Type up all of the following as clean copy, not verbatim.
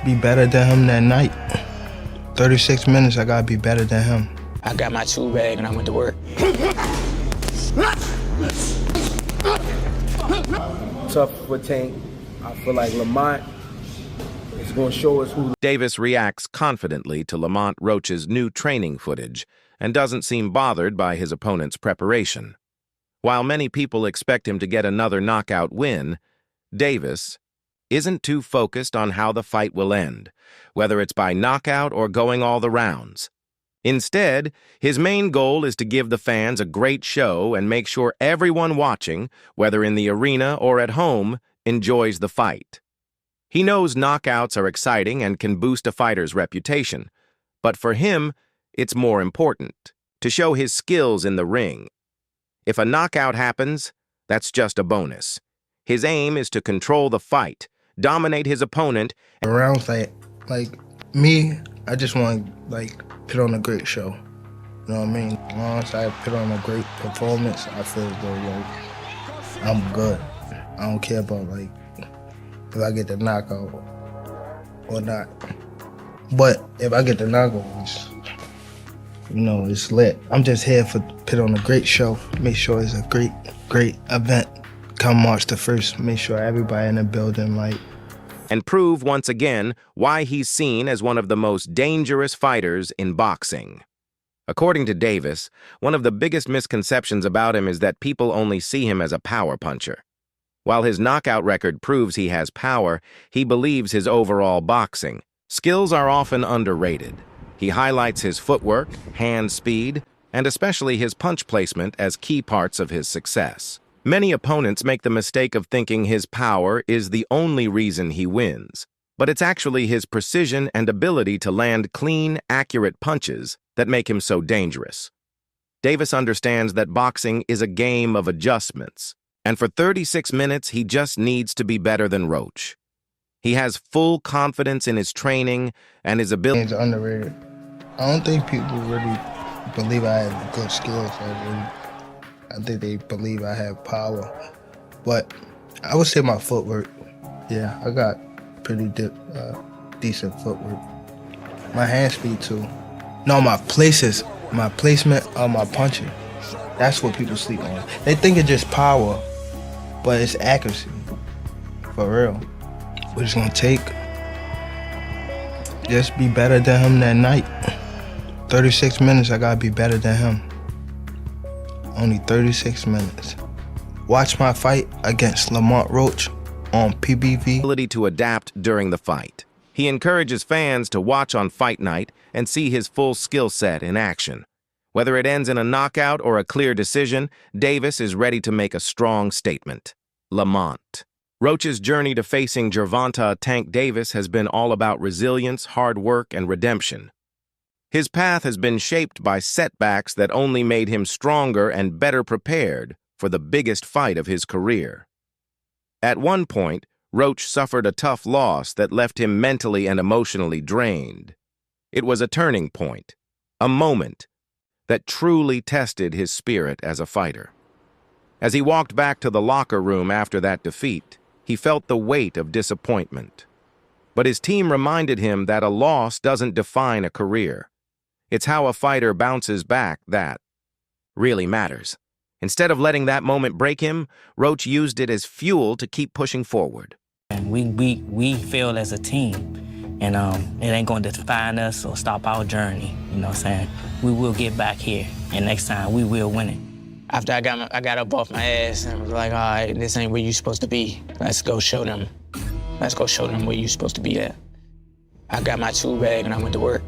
be better than him that night. 36 minutes, I gotta be better than him. I got my tool bag and I went to work. Tough for Tank. I feel like Lamont is going to show us who. Davis reacts confidently to Lamont Roach's new training footage and doesn't seem bothered by his opponent's preparation. While many people expect him to get another knockout win, Davis isn't too focused on how the fight will end, whether it's by knockout or going all the rounds. Instead, his main goal is to give the fans a great show and make sure everyone watching, whether in the arena or at home, enjoys the fight. He knows knockouts are exciting and can boost a fighter's reputation, but for him, it's more important to show his skills in the ring. If a knockout happens, that's just a bonus. His aim is to control the fight, dominate his opponent. Rounds like me, I just want to put on a great show. You know what I mean? Once I put on a great performance, I feel though I'm good. I don't care about if I get the knockout or not. But if I get the knockout, it's lit. I'm just here for put on a great show. Make sure it's a great event. Come March the 1st, make sure everybody in the building and prove once again why he's seen as one of the most dangerous fighters in boxing. According to Davis, one of the biggest misconceptions about him is that people only see him as a power puncher. While his knockout record proves he has power, he believes his overall boxing skills are often underrated. He highlights his footwork, hand speed, and especially his punch placement as key parts of his success. Many opponents make the mistake of thinking his power is the only reason he wins, but it's actually his precision and ability to land clean, accurate punches that make him so dangerous. Davis understands that boxing is a game of adjustments, and for 36 minutes he just needs to be better than Roach. He has full confidence in his training and his ability. It's underrated. I don't think people really believe I have good skills. I think they believe I have power, but I would say my footwork. Yeah, I got pretty decent footwork. My hand speed too. No, my placement of my punching. That's what people sleep on. They think it's just power, but it's accuracy. For real. What it's gonna take, just be better than him that night. 36 minutes, I gotta be better than him. Only 36 minutes. Watch my fight against Lamont Roach on PBV. Ability to adapt during the fight. He encourages fans to watch on fight night and see his full skill set in action. Whether it ends in a knockout or a clear decision, Davis is ready to make a strong statement. Lamont. Roach's journey to facing Gervonta Tank Davis has been all about resilience, hard work, and redemption. His path has been shaped by setbacks that only made him stronger and better prepared for the biggest fight of his career. At one point, Roach suffered a tough loss that left him mentally and emotionally drained. It was a turning point, a moment that truly tested his spirit as a fighter. As he walked back to the locker room after that defeat, he felt the weight of disappointment. But his team reminded him that a loss doesn't define a career. It's how a fighter bounces back that really matters. Instead of letting that moment break him, Roach used it as fuel to keep pushing forward. And we feel as a team, and it ain't going to define us or stop our journey. You know what I'm saying? We will get back here, and next time we will win it. After I got up off my ass and was like, all right, this ain't where you supposed to be. Let's go show them. Let's go show them where you supposed to be at. I got my tool bag and I went to work.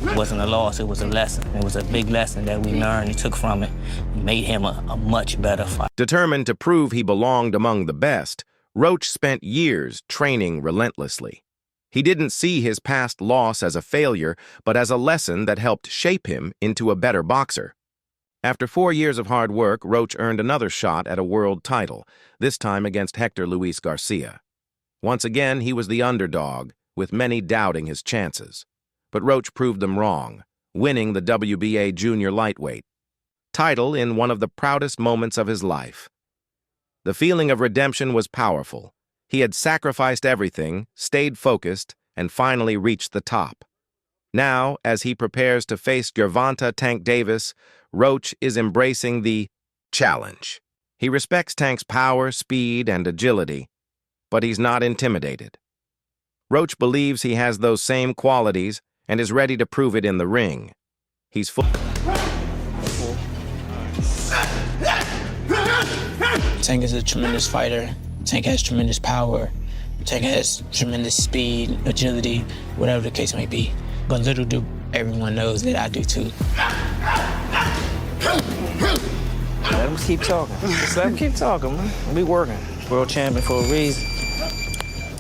It wasn't a loss, it was a lesson. It was a big lesson that we learned and took from it. It made him a much better fighter. Determined to prove he belonged among the best, Roach spent years training relentlessly. He didn't see his past loss as a failure, but as a lesson that helped shape him into a better boxer. After 4 years of hard work, Roach earned another shot at a world title, this time against Hector Luis Garcia. Once again, he was the underdog, with many doubting his chances. But Roach proved them wrong, winning the WBA junior lightweight title in one of the proudest moments of his life. The feeling of redemption was powerful. He had sacrificed everything, stayed focused, and finally reached the top. Now, as he prepares to face Gervonta Tank Davis, Roach is embracing the challenge. He respects Tank's power, speed, and agility, but he's not intimidated. Roach believes he has those same qualities and is ready to prove it in the ring. He's full. Tank is a tremendous fighter. Tank has tremendous power. Tank has tremendous speed, agility, whatever the case may be. But little do everyone knows that I do too. Let them keep talking. Just let them keep talking, man. We working. World champion for a reason.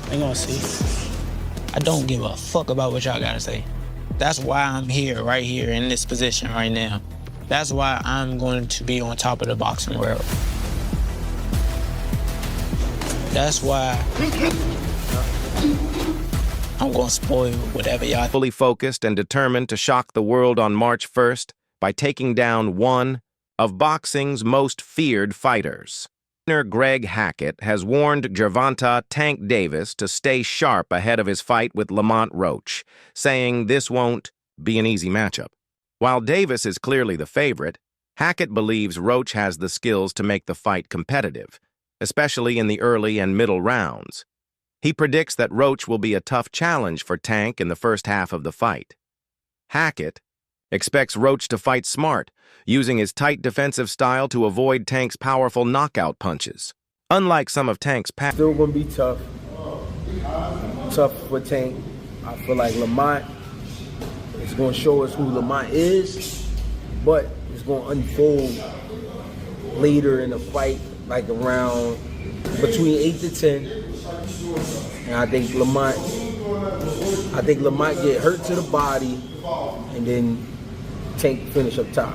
They gonna see. I don't give a fuck about what y'all gotta say. That's why I'm here, right here, in this position right now. That's why I'm going to be on top of the boxing world. That's why I'm gonna spoil whatever y'all. Fully focused and determined to shock the world on March 1st by taking down one of boxing's most feared fighters. Trainer Greg Hackett has warned Gervonta Tank Davis to stay sharp ahead of his fight with Lamont Roach, saying this won't be an easy matchup. While Davis is clearly the favorite, Hackett believes Roach has the skills to make the fight competitive, especially in the early and middle rounds. He predicts that Roach will be a tough challenge for Tank in the first half of the fight. Hackett expects Roach to fight smart, using his tight defensive style to avoid Tank's powerful knockout punches. Unlike some of Tank's past... Still gonna be tough. Tough for Tank. I feel like Lamont is gonna show us who Lamont is, but it's gonna unfold later in the fight, like around between 8 to 10. And I think Lamont get hurt to the body, and then Tank finish up top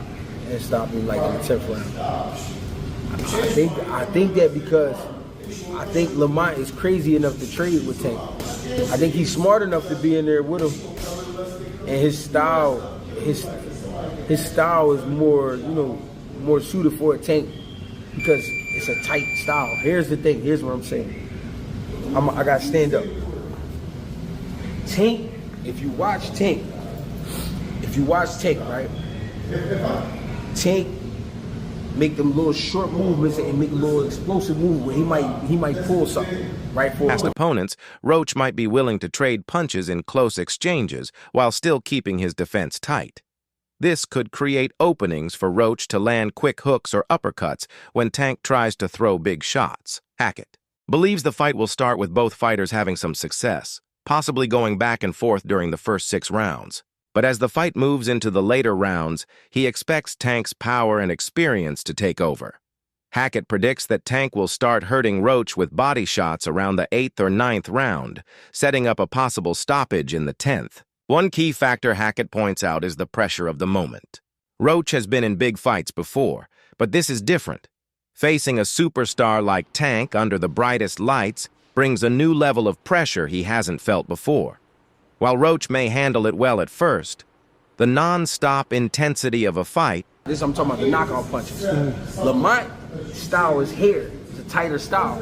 and stop him like in the 10th round. I think that because I think Lamont is crazy enough to trade with Tank. I think he's smart enough to be in there with him, and his style is more, more suited for a Tank because it's a tight style. Here's the thing. Here's what I'm saying. I gotta stand up. Tank, if you watch Tank, right? Tank make them little short movements and make a little explosive move where he might pull something, right? Past opponents, Roach might be willing to trade punches in close exchanges while still keeping his defense tight. This could create openings for Roach to land quick hooks or uppercuts when Tank tries to throw big shots. Hackett believes the fight will start with both fighters having some success, possibly going back and forth during the first 6 rounds. But as the fight moves into the later rounds, he expects Tank's power and experience to take over. Hackett predicts that Tank will start hurting Roach with body shots around the 8th or 9th round, setting up a possible stoppage in the 10th. One key factor Hackett points out is the pressure of the moment. Roach has been in big fights before, but this is different. Facing a superstar like Tank under the brightest lights brings a new level of pressure he hasn't felt before. While Roach may handle it well at first, the non-stop intensity of a fight... I'm talking about the knockout punches. Lamont style is here. It's a tighter style.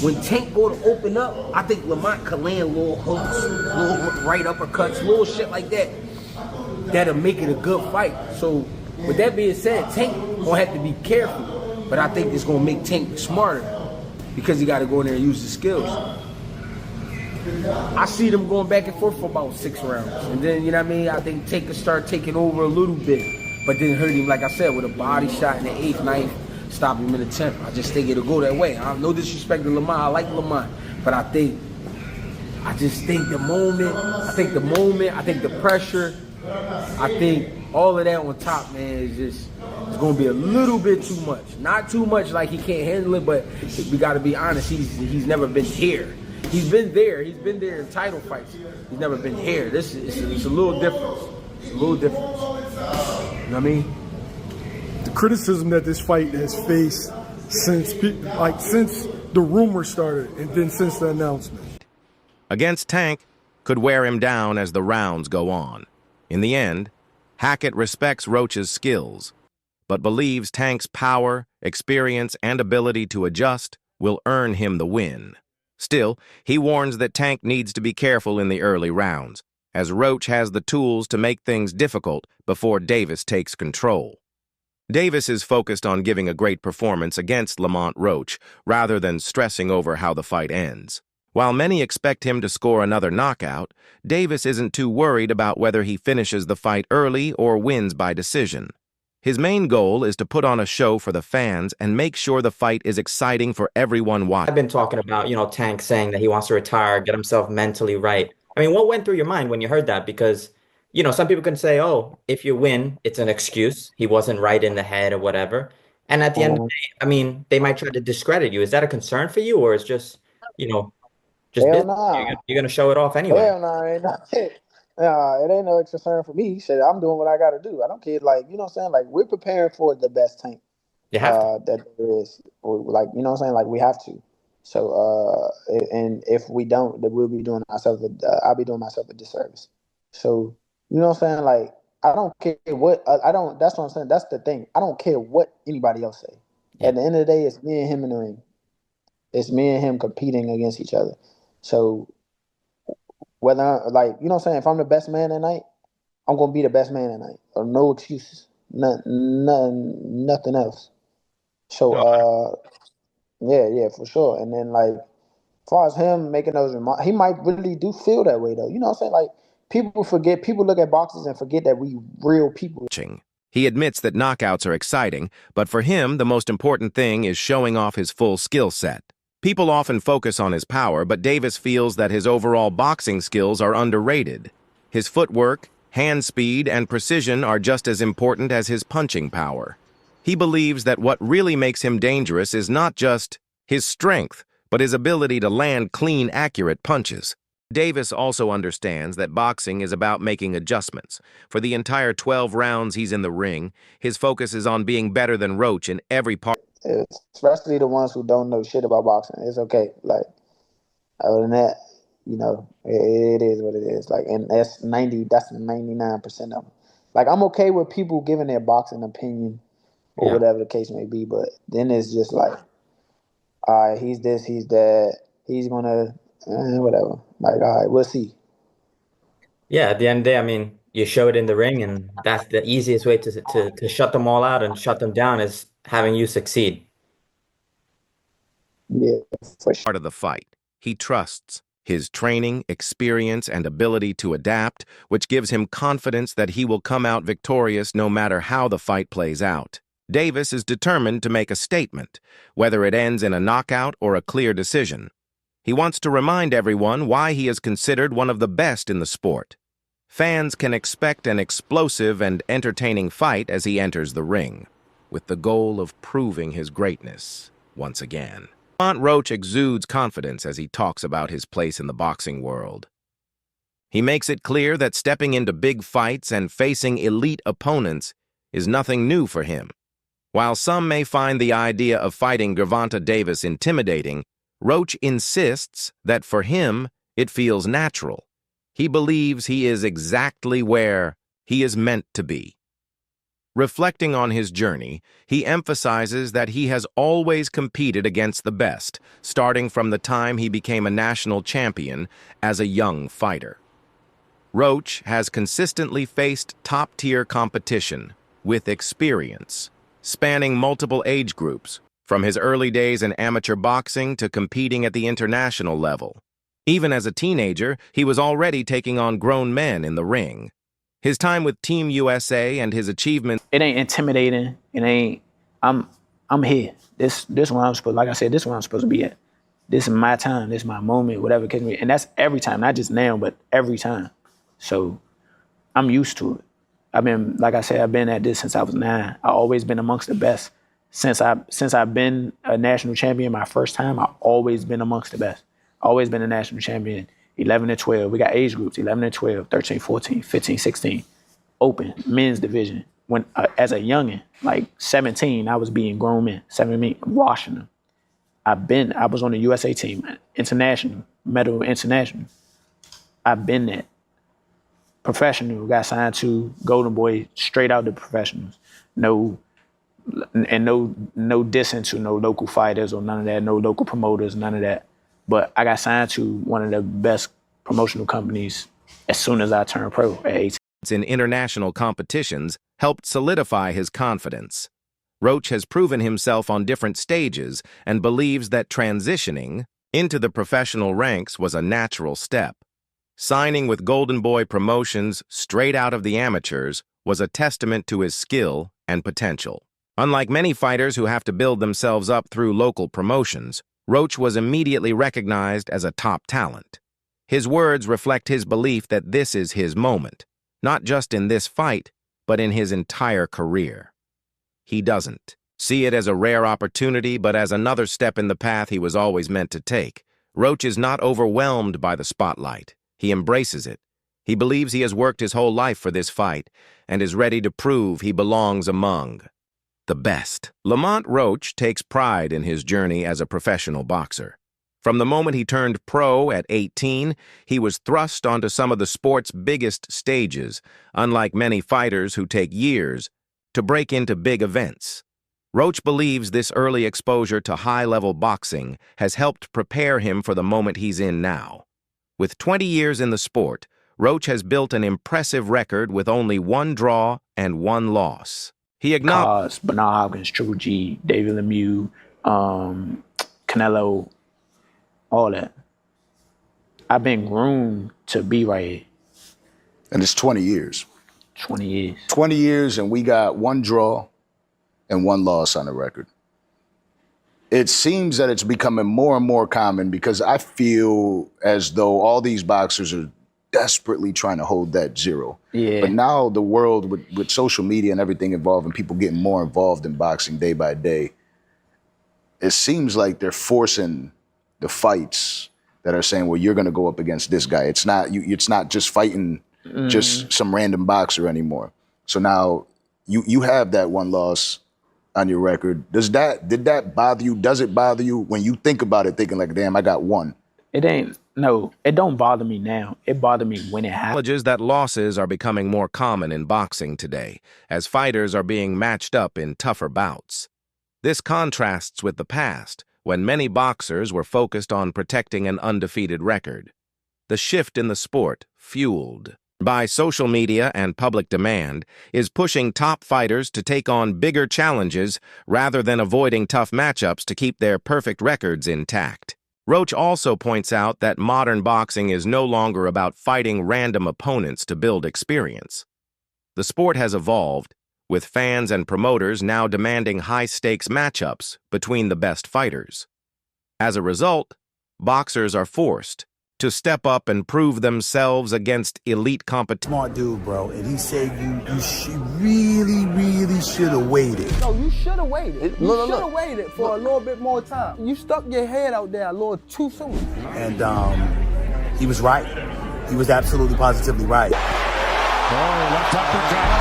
When Tank go to open up, I think Lamont can land little hooks, little right uppercuts, little shit like that. That'll make it a good fight. So, with that being said, Tank gonna have to be careful. But I think it's gonna make Tank smarter because he gotta go in there and use his skills. I see them going back and forth for about 6 rounds. And then, I think Tank can start taking over a little bit. But then hurt him, like I said, with a body shot in the 8th, 9th, stop him in the 10th. I just think it'll go that way. I have no disrespect to Lamont. I like Lamont. But I think the moment, I think the pressure, I think all of that on top, man, is just, it's going to be a little bit too much. Not too much like he can't handle it, but we got to be honest, he's never been here. He's been there in title fights. He's never been here. It's a little difference. It's a little difference. You know what I mean? The criticism that this fight has faced since the rumor started and then since the announcement. Against Tank could wear him down as the rounds go on. In the end, Hackett respects Roach's skills, but believes Tank's power, experience, and ability to adjust will earn him the win. Still, he warns that Tank needs to be careful in the early rounds, as Roach has the tools to make things difficult before Davis takes control. Davis is focused on giving a great performance against Lamont Roach rather than stressing over how the fight ends. While many expect him to score another knockout, Davis isn't too worried about whether he finishes the fight early or wins by decision. His main goal is to put on a show for the fans and make sure the fight is exciting for everyone watching. I've been talking about, Tank saying that he wants to retire, get himself mentally right. I mean, what went through your mind when you heard that? Because, some people can say, oh, if you win, it's an excuse. He wasn't right in the head or whatever. And at the end of the day, I mean, they might try to discredit you. Is that a concern for you, or is just, just Hell business? nah. You're going to show it off anyway? Hell nah, ain't not it. It ain't no concern for me. Shit, I'm doing what I got to do. I don't care. Like, you know what I'm saying? Like, we're preparing for the best Tank You have to. that there is. Like, you know what I'm saying? Like, we have to. So, and if we don't, then we'll be doing ourselves. I'll be doing myself a disservice. So, you know what I'm saying? Like, I don't care what I don't. That's what I'm saying. That's the thing. I don't care what anybody else say. Yeah. At the end of the day, it's me and him in the ring. It's me and him competing against each other. So, whether like, you know what I'm saying? If I'm the best man that night, I'm gonna be the best man that night. Or no excuses. Nothing else. So, yeah, for sure. And then, like, as far as him making those remarks, he might really do feel that way, though. You know what I'm saying? Like, people look at boxers and forget that we real people. He admits that knockouts are exciting, but for him, the most important thing is showing off his full skill set. People often focus on his power, but Davis feels that his overall boxing skills are underrated. His footwork, hand speed, and precision are just as important as his punching power. He believes that what really makes him dangerous is not just his strength, but his ability to land clean, accurate punches. Davis also understands that boxing is about making adjustments. For the entire 12 rounds he's in the ring, his focus is on being better than Roach in every part. Especially the ones who don't know shit about boxing. It's okay. Like, other than that, it is what it is. Like, and that's 99% of them. Like, I'm okay with people giving their boxing opinion or whatever the case may be, but then it's just like, all right, he's this, he's that, he's gonna, whatever. Like, all right, we'll see. Yeah, at the end of the day, I mean, you show it in the ring, and that's the easiest way to shut them all out and shut them down is having you succeed. Yeah, for sure. Part of the fight. He trusts his training, experience, and ability to adapt, which gives him confidence that he will come out victorious no matter how the fight plays out. Davis is determined to make a statement, whether it ends in a knockout or a clear decision. He wants to remind everyone why he is considered one of the best in the sport. Fans can expect an explosive and entertaining fight as he enters the ring, with the goal of proving his greatness once again. Lamont Roach exudes confidence as he talks about his place in the boxing world. He makes it clear that stepping into big fights and facing elite opponents is nothing new for him. While some may find the idea of fighting GervontaDavis intimidating, Roach insists that for him, it feels natural. He believes he is exactly where he is meant to be. Reflecting on his journey, he emphasizes that he has always competed against the best, starting from the time he became a national champion as a young fighter. Roach has consistently faced top-tier competition with experience, spanning multiple age groups, from his early days in amateur boxing to competing at the international level. Even as a teenager, he was already taking on grown men in the ring. His time with Team USA and his achievements. It ain't intimidating. It ain't. I'm here. This where I'm supposed. Like I said, this is where I'm supposed to be at. This is my time. This is my moment. Whatever it can be, and that's every time, not just now, but every time. So I'm used to it. Like I said, I've been at this since I was 9. I've always been amongst the best. Since I've been a national champion my first time, I've always been amongst the best. Always been a national champion. 11 and 12. We got age groups, 11 and 12, 13, 14, 15, 16. Open, men's division. When as a youngin', like 17, I was beating grown men, 17, washing them. I was on the USA team, international, medal international. I've been that. Professional, got signed to Golden Boy, straight out to professionals. No And no dissing to no local fighters or none of that, no local promoters, none of that. But I got signed to one of the best promotional companies as soon as I turned pro at 18. In international competitions helped solidify his confidence. Roach has proven himself on different stages and believes that transitioning into the professional ranks was a natural step. Signing with Golden Boy Promotions straight out of the amateurs was a testament to his skill and potential. Unlike many fighters who have to build themselves up through local promotions, Roach was immediately recognized as a top talent. His words reflect his belief that this is his moment, not just in this fight, but in his entire career. He doesn't see it as a rare opportunity, but as another step in the path he was always meant to take. Roach is not overwhelmed by the spotlight. He embraces it. He believes he has worked his whole life for this fight and is ready to prove he belongs among the best. Lamont Roach takes pride in his journey as a professional boxer. From the moment he turned pro at 18, he was thrust onto some of the sport's biggest stages, unlike many fighters who take years to break into big events. Roach believes this early exposure to high-level boxing has helped prepare him for the moment he's in now. With 20 years in the sport, Roach has built an impressive record with only 1 draw and 1 loss. He acknowledged Bernard Hopkins, Triple G, David Lemieux, Canelo, all that. I've been groomed to be right here. And it's 20 years. 20 years. 20 years, and we got 1 draw and 1 loss on the record. It seems that it's becoming more and more common because I feel as though all these boxers are desperately trying to hold that 0. Yeah. But now the world, with social media and everything involved and people getting more involved in boxing day by day, it seems like they're forcing the fights that are saying, well, you're going to go up against this guy. It's not just fighting just some random boxer anymore. So now you have that 1 loss on your record. Did that bother you? Does it bother you when you think about it, thinking like, damn, I got 1? It don't bother me now. It bothered me when it happened. Acknowledges that losses are becoming more common in boxing today, as fighters are being matched up in tougher bouts. This contrasts with the past, when many boxers were focused on protecting an undefeated record. The shift in the sport, fueled by social media and public demand, is pushing top fighters to take on bigger challenges rather than avoiding tough matchups to keep their perfect records intact. Roach also points out that modern boxing is no longer about fighting random opponents to build experience. The sport has evolved, with fans and promoters now demanding high-stakes matchups between the best fighters. As a result, boxers are forced to step up and prove themselves against elite competition. Smart dude, bro, and he said you really should have waited. No, you should have waited. You should have waited for a little bit more time. You stuck your head out there a little too soon. And he was right. He was absolutely positively right. Oh, left uppercut.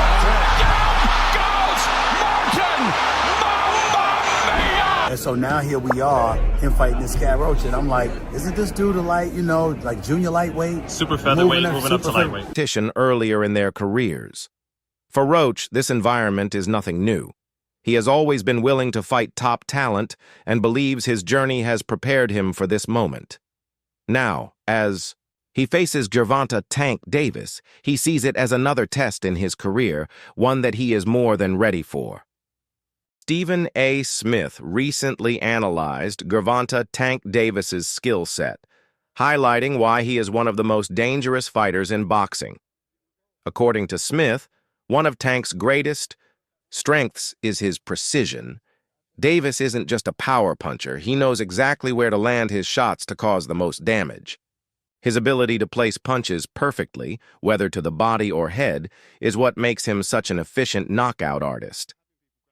And so now here we are, him fighting this cat Roach, and I'm like, isn't this dude like junior lightweight? Super featherweight, moving up to lightweight. Competition earlier in their careers. For Roach, this environment is nothing new. He has always been willing to fight top talent and believes his journey has prepared him for this moment. Now, as he faces Gervonta "Tank" Davis, he sees it as another test in his career, one that he is more than ready for. Stephen A. Smith recently analyzed Gervonta "Tank" Davis's skill set, highlighting why he is one of the most dangerous fighters in boxing. According to Smith, one of Tank's greatest strengths is his precision. Davis isn't just a power puncher. He knows exactly where to land his shots to cause the most damage. His ability to place punches perfectly, whether to the body or head, is what makes him such an efficient knockout artist.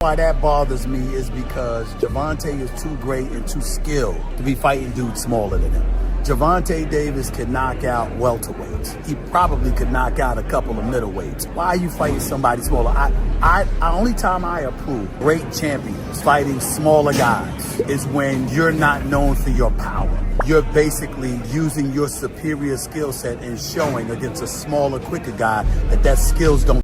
Why that bothers me is because Gervonta is too great and too skilled to be fighting dudes smaller than him. Gervonta Davis could knock out welterweights. He probably could knock out a couple of middleweights. Why are you fighting somebody smaller? Only time I approve great champions fighting smaller guys is when you're not known for your power. You're basically using your superior skill set and showing against a smaller, quicker guy that skills don't